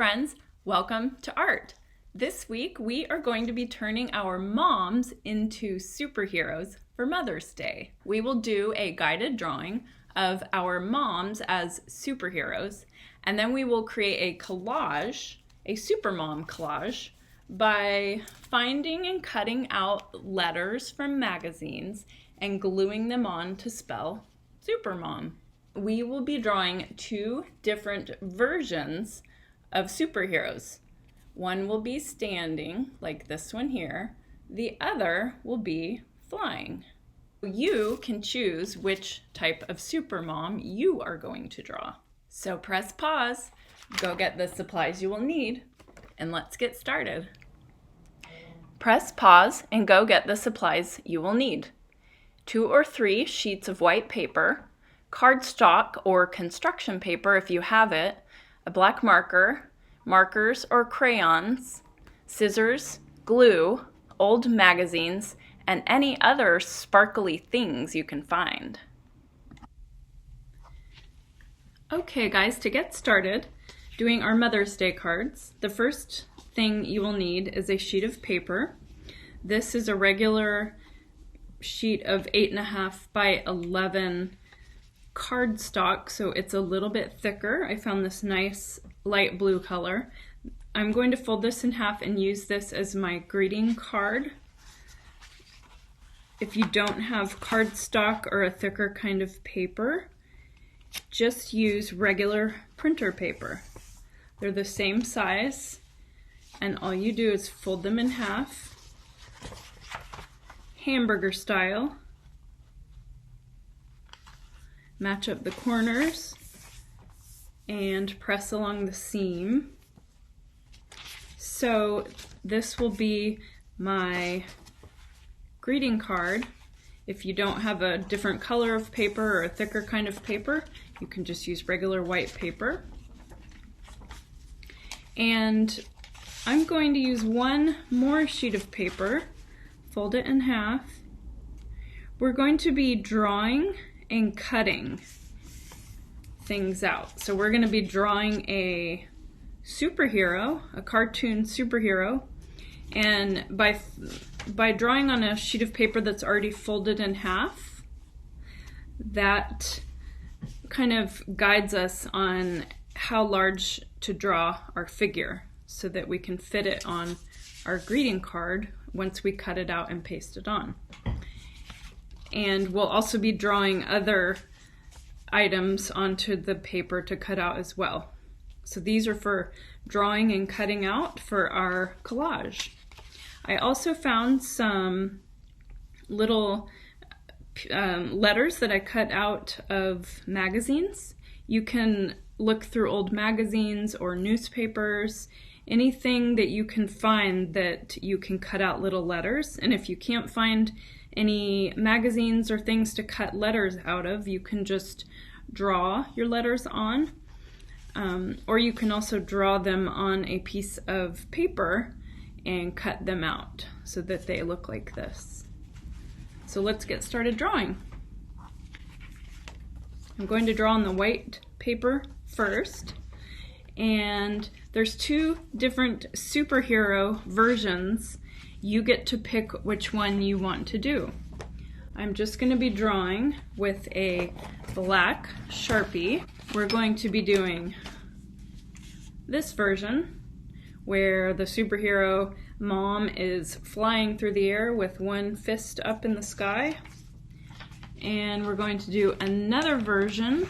friends, welcome to art. This week we are going to be turning our moms into superheroes for Mother's Day. We will do a guided drawing of our moms as superheroes, and then we will create a collage, a SUPERMOM collage, by finding and cutting out letters from magazines and gluing them on to spell SUPERMOM. We will be drawing two different versions of superheroes. One will be standing, like this one here. The other will be flying. You can choose which type of supermom you are going to draw. So press pause, go get the supplies you will need, and let's get started. Press pause and go get the supplies you will need. 2 or 3 sheets of white paper, cardstock or construction paper if you have it, a black marker, markers or crayons, scissors, glue, old magazines, and any other sparkly things you can find. Okay guys, to get started doing our Mother's Day cards, the first thing you will need is a sheet of paper. This is a regular sheet of 8.5 by 11 cardstock, so it's a little bit thicker. I found this nice light blue color. I'm going to fold this in half and use this as my greeting card. If you don't have cardstock or a thicker kind of paper, just use regular printer paper. They're the same size, and all you do is fold them in half, hamburger style. Match up the corners and press along the seam. So this will be my greeting card. If you don't have a different color of paper or a thicker kind of paper, you can just use regular white paper. And I'm going to use one more sheet of paper, fold it in half. We're going to be drawing and cutting things out. So we're going to be drawing a superhero, a cartoon superhero, and by drawing on a sheet of paper that's already folded in half, that kind of guides us on how large to draw our figure so that we can fit it on our greeting card once we cut it out and paste it on. And we'll also be drawing other items onto the paper to cut out as well. So these are for drawing and cutting out for our collage. I also found some little letters that I cut out of magazines. You can look through old magazines or newspapers, anything that you can find that you can cut out little letters. And if you can't find any magazines or things to cut letters out of, you can just draw your letters on, or you can also draw them on a piece of paper and cut them out so that they look like this. So let's get started drawing. I'm going to draw on the white paper first, and there's 2 different superhero versions. You get to pick which one you want to do. I'm just going to be drawing with a black Sharpie. We're going to be doing this version where the superhero mom is flying through the air with one fist up in the sky. And we're going to do another version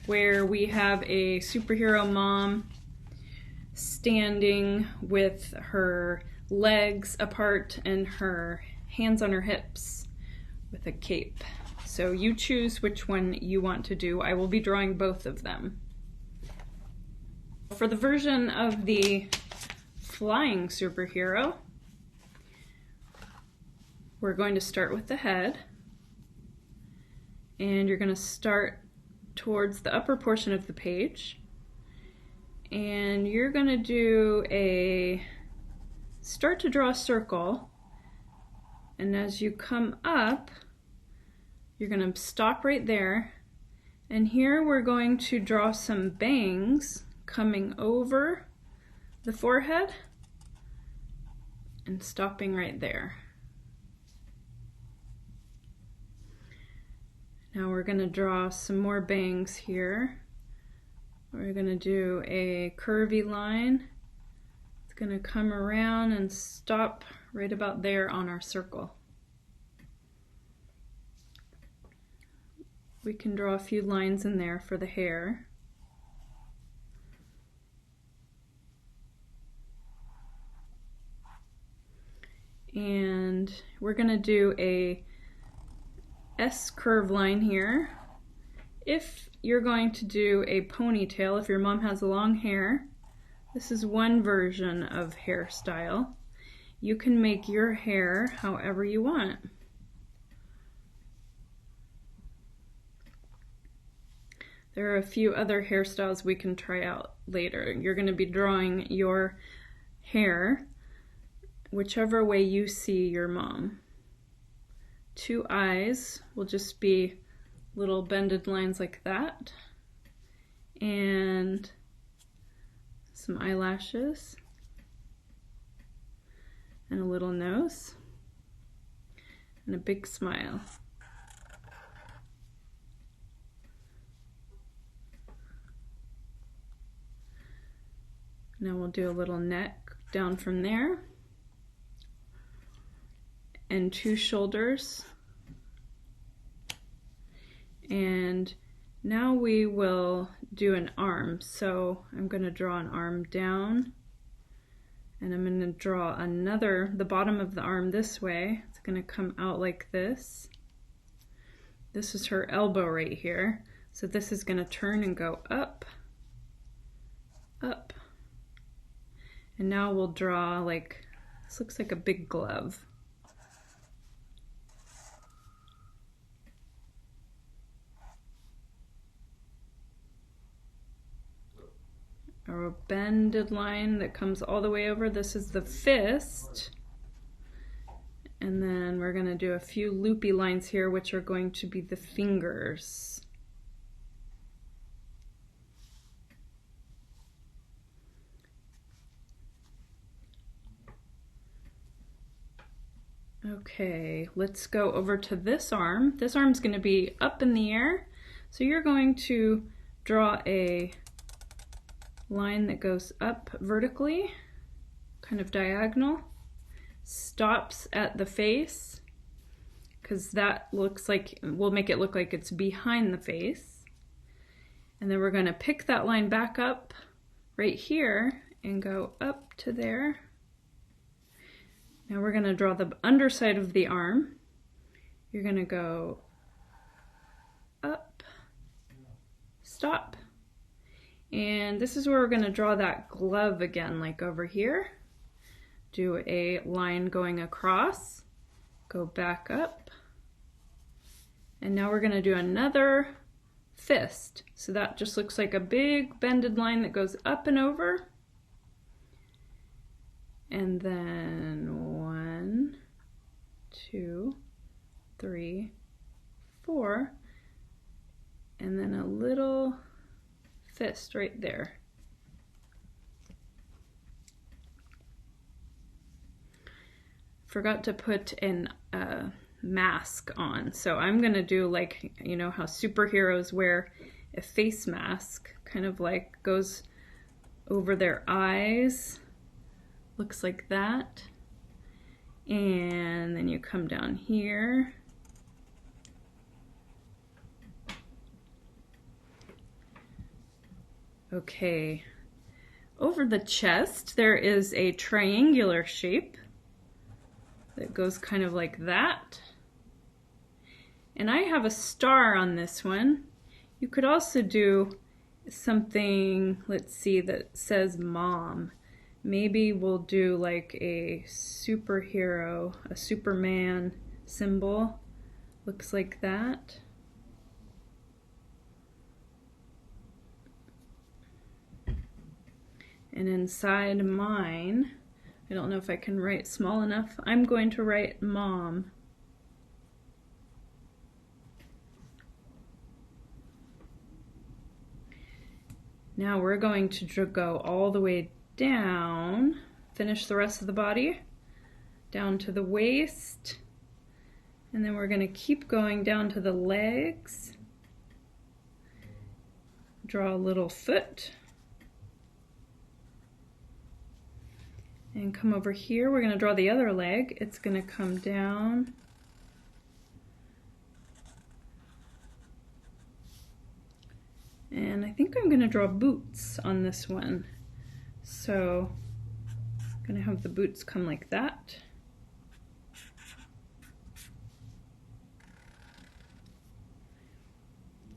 where we have a superhero mom standing with her legs apart and her hands on her hips with a cape. So you choose which one you want to do. I will be drawing both of them. For the version of the flying superhero, we're going to start with the head, and you're going to start towards the upper portion of the page, and you're going to start to draw a circle, and as you come up, you're going to stop right there, and here we're going to draw some bangs coming over the forehead and stopping right there. Now we're going to draw some more bangs here. We're going to do a curvy line. It's going to come around and stop right about there on our circle. We can draw a few lines in there for the hair. And we're going to do a S curve line here. If you're going to do a ponytail, if your mom has long hair, this is one version of hairstyle. You can make your hair however you want. There are a few other hairstyles we can try out later. You're going to be drawing your hair whichever way you see your mom. Two eyes will just be little bended lines like that, and some eyelashes, and a little nose, and a big smile. Now we'll do a little neck down from there, and two shoulders. And now we will do an arm. So I'm going to draw an arm down, and I'm going to draw the bottom of the arm this way. It's going to come out like this. This is her elbow right here. So this is going to turn and go up, up. And now we'll draw like, this looks like a big glove. Or a bended line that comes all the way over. This is the fist. And then we're going to do a few loopy lines here, which are going to be the fingers. Okay, let's go over to this arm. This arm's going to be up in the air. So you're going to draw a line that goes up vertically, kind of diagonal, stops at the face, because that looks like, we'll make it look like it's behind the face. And then we're going to pick that line back up right here and go up to there. Now we're going to draw the underside of the arm. You're going to go up, stop. And this is where we're going to draw that glove again, like over here. Do a line going across, go back up. And now we're going to do another fist. So that just looks like a big bended line that goes up and over. And then 1, 2, 3, 4. And then a little fist right there. Forgot to put an mask on, so I'm gonna do like, you know how superheroes wear a face mask, kind of like goes over their eyes, looks like that, and then you come down here. Okay, over the chest there is a triangular shape that goes kind of like that. And I have a star on this one. You could also do something, let's see, that says mom. Maybe we'll do like a superhero, a Superman symbol. Looks like that. And inside mine, I don't know if I can write small enough. I'm going to write mom. Now we're going to go all the way down, finish the rest of the body, down to the waist, and then we're going to keep going down to the legs. Draw a little foot. And come over here, we're going to draw the other leg. It's going to come down. And I think I'm going to draw boots on this one. So I'm going to have the boots come like that.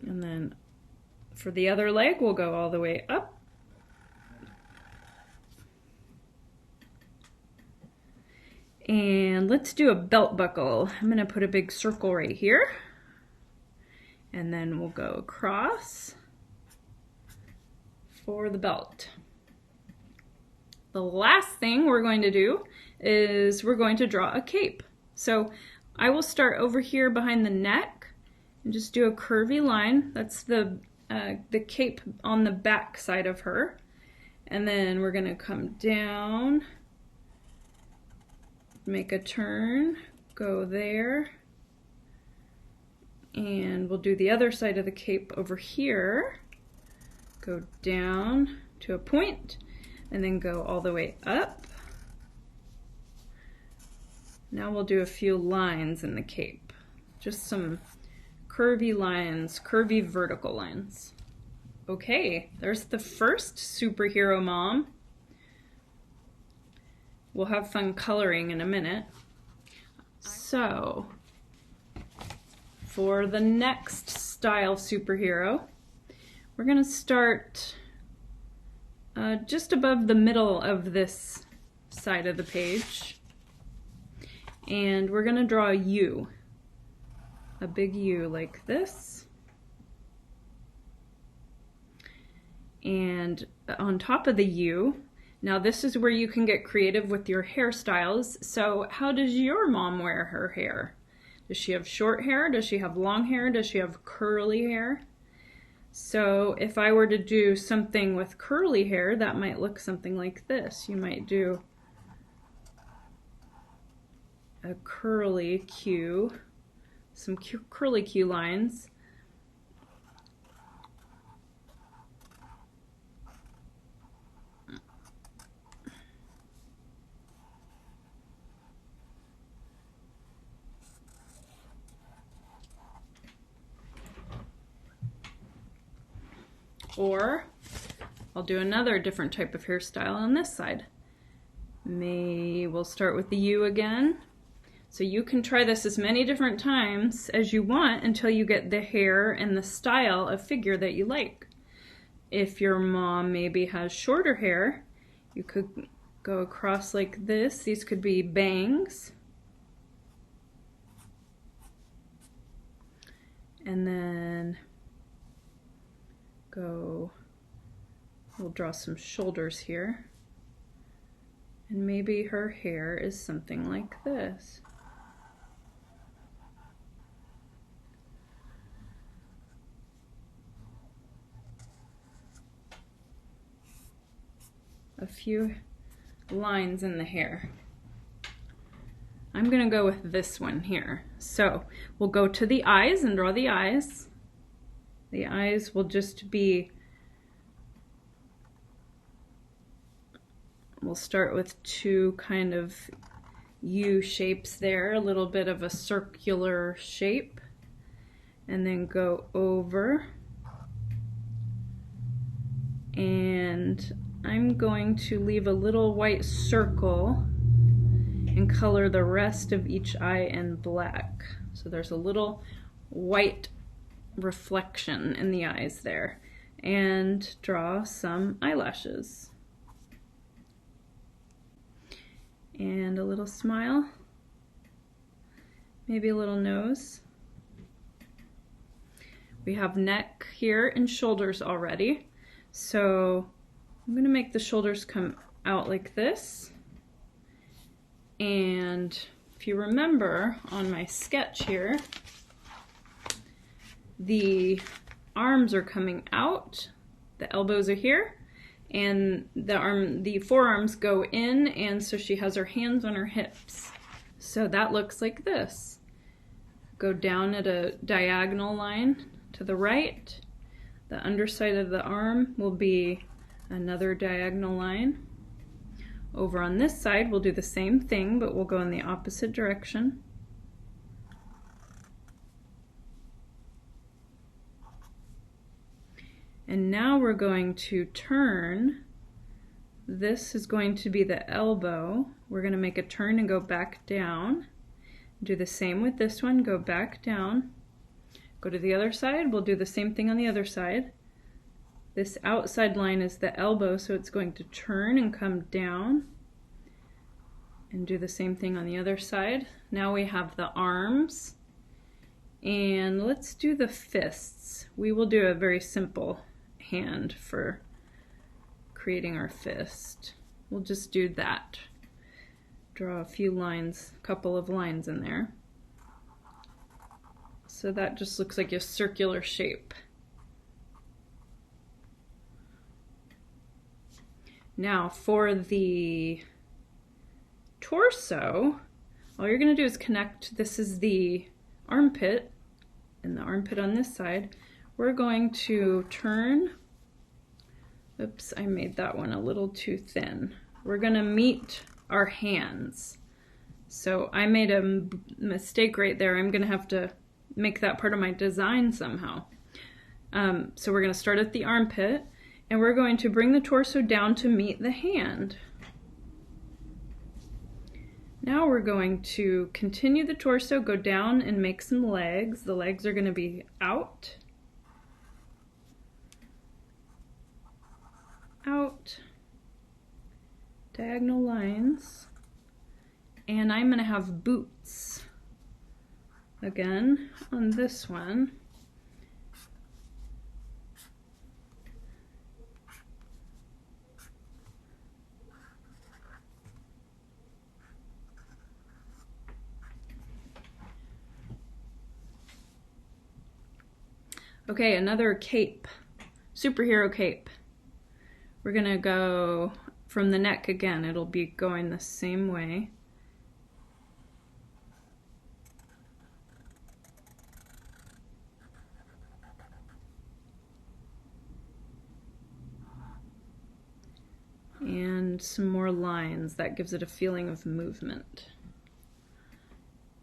And then for the other leg, we'll go all the way up. And let's do a belt buckle. I'm going to put a big circle right here. And then we'll go across for the belt. The last thing we're going to do is we're going to draw a cape. So I will start over here behind the neck and just do a curvy line. That's the cape on the back side of her. And then we're going to come down, make a turn, go there, and we'll do the other side of the cape over here. Go down to a point, and then go all the way up. Now we'll do a few lines in the cape. Just some curvy lines, curvy vertical lines. Okay, there's the first superhero mom. We'll have fun coloring in a minute. So, for the next style superhero, we're going to start just above the middle of this side of the page. And we're going to draw a U. A big U like this. And on top of the U, now this is where you can get creative with your hairstyles. So how does your mom wear her hair? Does she have short hair? Does she have long hair? Does she have curly hair? So if I were to do something with curly hair, that might look something like this. You might do a curly Q, some curly Q lines. Or I'll do another different type of hairstyle on this side. We'll start with the U again. So you can try this as many different times as you want until you get the hair and the style of figure that you like. If your mom maybe has shorter hair, you could go across like this. These could be bangs. And then we'll draw some shoulders here. And maybe her hair is something like this. A few lines in the hair. I'm gonna go with this one here. So we'll go to the eyes and draw the eyes. The eyes will just be, we'll start with two kind of U shapes there, a little bit of a circular shape, and then go over. And I'm going to leave a little white circle and color the rest of each eye in black. So there's a little white reflection in the eyes there. And draw some eyelashes. And a little smile. Maybe a little nose. We have neck here and shoulders already. So I'm going to make the shoulders come out like this. And if you remember on my sketch here, the arms are coming out The elbows are here, and the forearms go in, and so she has her hands on her hips. So that looks like this. Go down at a diagonal line to the right. The underside of the arm will be another diagonal line. Over on this side, we'll do the same thing, but we'll go in the opposite direction. And now we're going to turn. This is going to be the elbow. We're going to make a turn and go back down. Do the same with this one, go back down. Go to the other side, we'll do the same thing on the other side. This outside line is the elbow, so it's going to turn and come down. And do the same thing on the other side. Now we have the arms. And let's do the fists. We will do a very simple hand for creating our fist. We'll just do that. Draw a few lines, a couple of lines in there. So that just looks like a circular shape. Now for the torso, all you're going to do is connect. This is the armpit, and the armpit on this side. We're going to turn. Oops, I made that one a little too thin. We're going to meet our hands. So I made a mistake right there. I'm going to have to make that part of my design somehow. So we're going to start at the armpit, and we're going to bring the torso down to meet the hand. Now we're going to continue the torso, go down and make some legs. The legs are going to be out, out, diagonal lines, and I'm going to have boots again on this one. Okay, another cape, superhero cape. We're gonna go from the neck again. It'll be going the same way. And some more lines. That gives it a feeling of movement.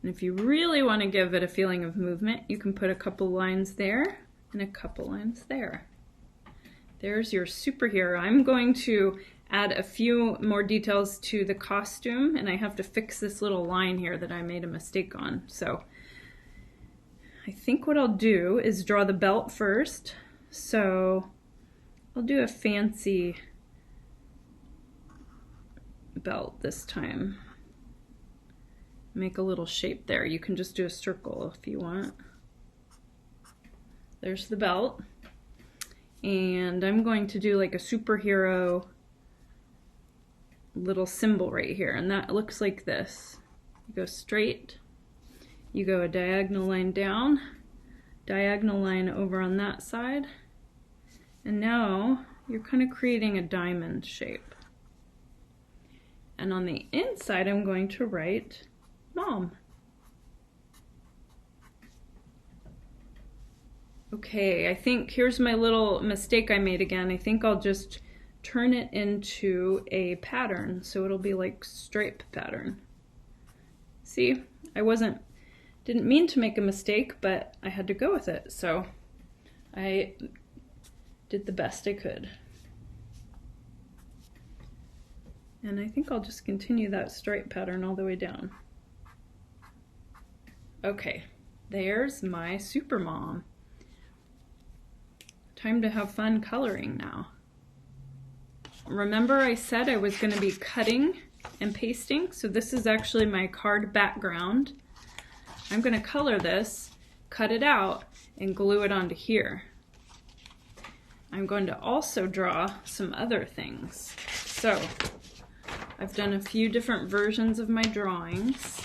And if you really want to give it a feeling of movement, you can put a couple lines there and a couple lines there. There's your superhero. I'm going to add a few more details to the costume, and I have to fix this little line here that I made a mistake on. So I think what I'll do is draw the belt first. So I'll do a fancy belt this time. Make a little shape there. You can just do a circle if you want. There's the belt. And I'm going to do like a superhero little symbol right here, and that looks like this. You go straight, you go a diagonal line down, diagonal line over on that side, and now you're kind of creating a diamond shape. And on the inside I'm going to write Mom. Okay, I think here's my little mistake I made again. I think I'll just turn it into a pattern, so it'll be like stripe pattern. See, I didn't mean to make a mistake, but I had to go with it, so I did the best I could. And I think I'll just continue that stripe pattern all the way down. Okay, there's my SUPERMOM. Time to have fun coloring now. Remember I said I was going to be cutting and pasting, so this is actually my card background. I'm going to color this, cut it out, and glue it onto here. I'm going to also draw some other things. So I've done a few different versions of my drawings.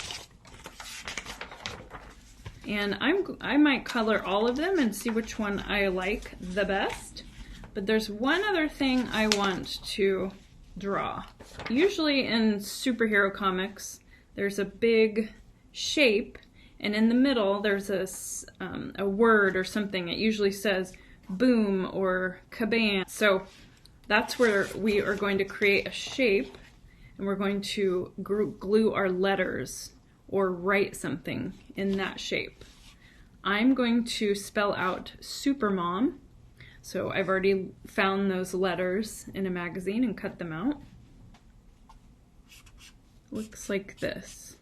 And I might color all of them and see which one I like the best. But there's one other thing I want to draw. Usually in superhero comics, there's a big shape, and in the middle there's a word or something. It usually says boom or kabam. So that's where we are going to create a shape, and we're going to glue our letters or write something in that shape. I'm going to spell out SUPERMOM. So I've already found those letters in a magazine and cut them out. Looks like this.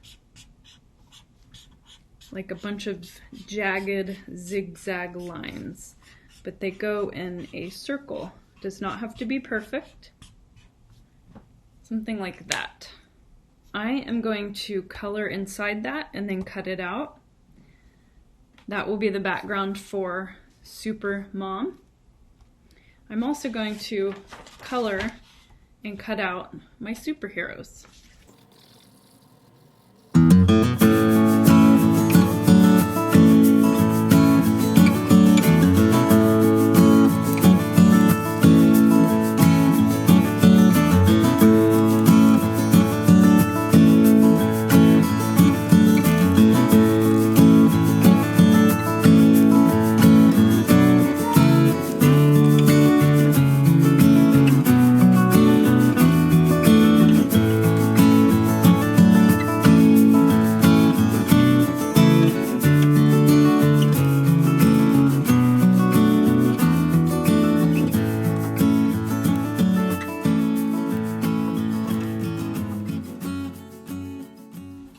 Like a bunch of jagged zigzag lines, but they go in a circle. Does not have to be perfect. Something like that. I am going to color inside that and then cut it out. That will be the background for SUPERMOM. I'm also going to color and cut out my superheroes.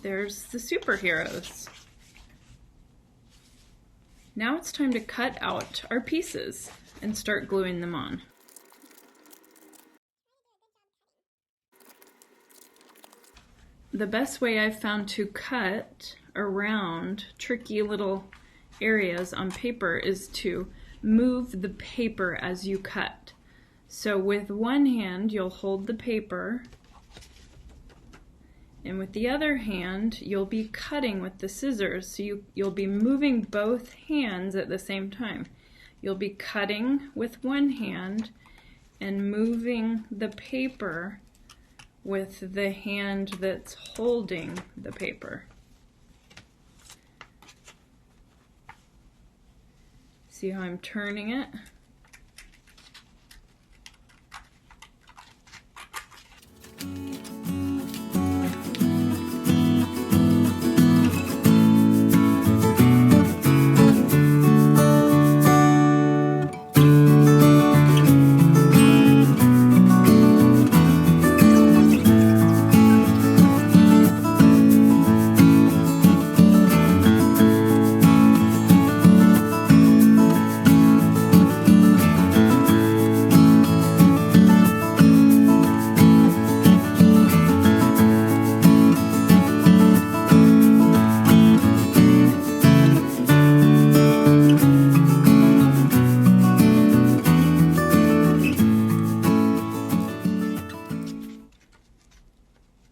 There's the superheroes. Now it's time to cut out our pieces and start gluing them on. The best way I've found to cut around tricky little areas on paper is to move the paper as you cut. So with one hand you'll hold the paper, and with the other hand you'll be cutting with the scissors. So you'll be moving both hands at the same time. You'll be cutting with one hand and moving the paper with the hand that's holding the paper. See how I'm turning it?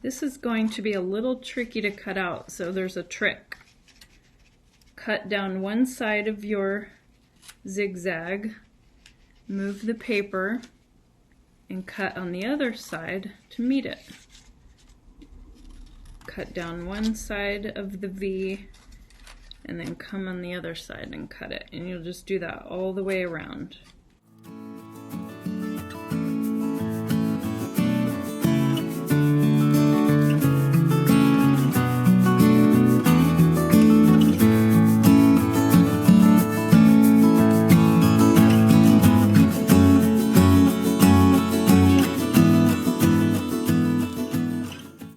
This is going to be a little tricky to cut out, so there's a trick. Cut down one side of your zigzag, move the paper, and cut on the other side to meet it. Cut down one side of the V, and then come on the other side and cut it. And you'll just do that all the way around.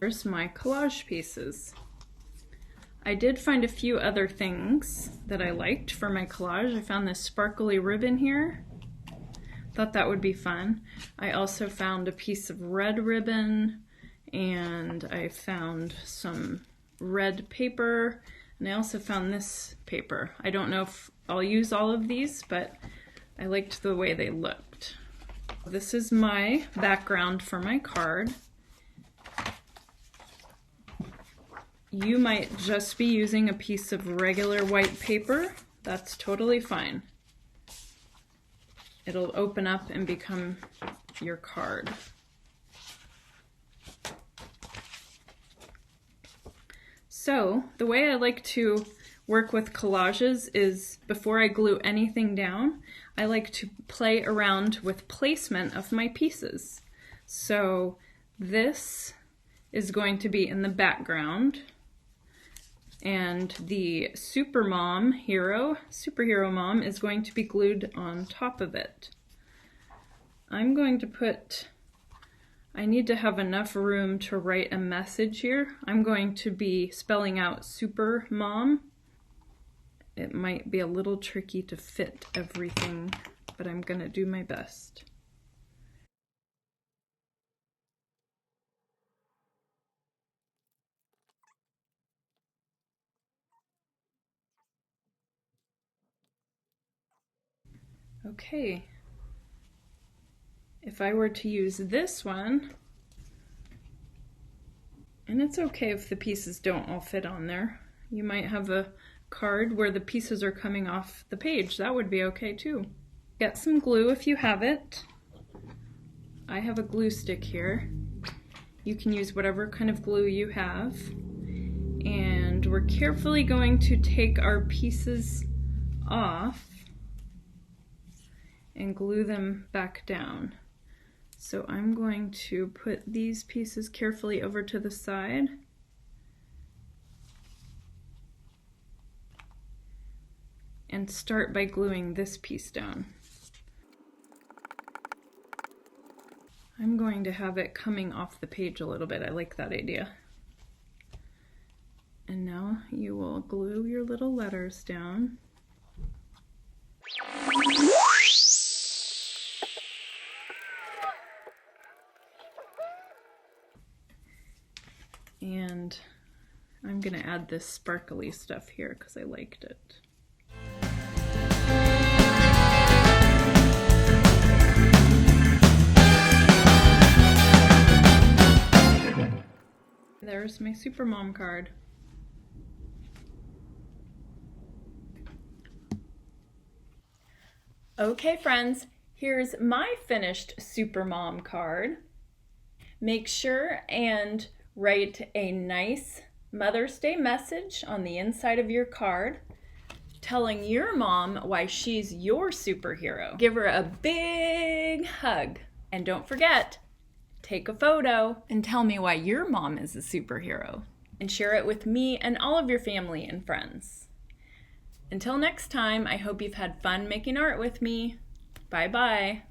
Here's my collage pieces. I did find a few other things that I liked for my collage. I found this sparkly ribbon here. Thought that would be fun. I also found a piece of red ribbon, and I found some red paper, and I also found this paper. I don't know if I'll use all of these, but I liked the way they looked. This is my background for my card. You might just be using a piece of regular white paper. That's totally fine. it'll open up and become your card. So the way I like to work with collages is before I glue anything down, I like to play around with placement of my pieces. So this is going to be in the background, and the superhero mom is going to be glued on top of it. I'm going to put, I need to have enough room to write a message here. I'm going to be spelling out SUPERMOM. It might be a little tricky to fit everything, but I'm going to do my best. Okay, if I were to use this one, and it's okay if the pieces don't all fit on there. You might have a card where the pieces are coming off the page. That would be okay too. Get some glue if you have it. I have a glue stick here. You can use whatever kind of glue you have. And we're carefully going to take our pieces off and glue them back down. So I'm going to put these pieces carefully over to the side. And start by gluing this piece down. I'm going to have it coming off the page a little bit. I like that idea. And now you will glue your little letters down. And I'm gonna add this sparkly stuff here because I liked it. There's my SUPERMOM card. Okay friends, here's my finished SUPERMOM card. Make sure and write a nice Mother's Day message on the inside of your card telling your mom why she's your superhero. Give her a big hug. And don't forget, take a photo and tell me why your mom is a superhero. And share it with me and all of your family and friends. Until next time, I hope you've had fun making art with me. Bye-bye.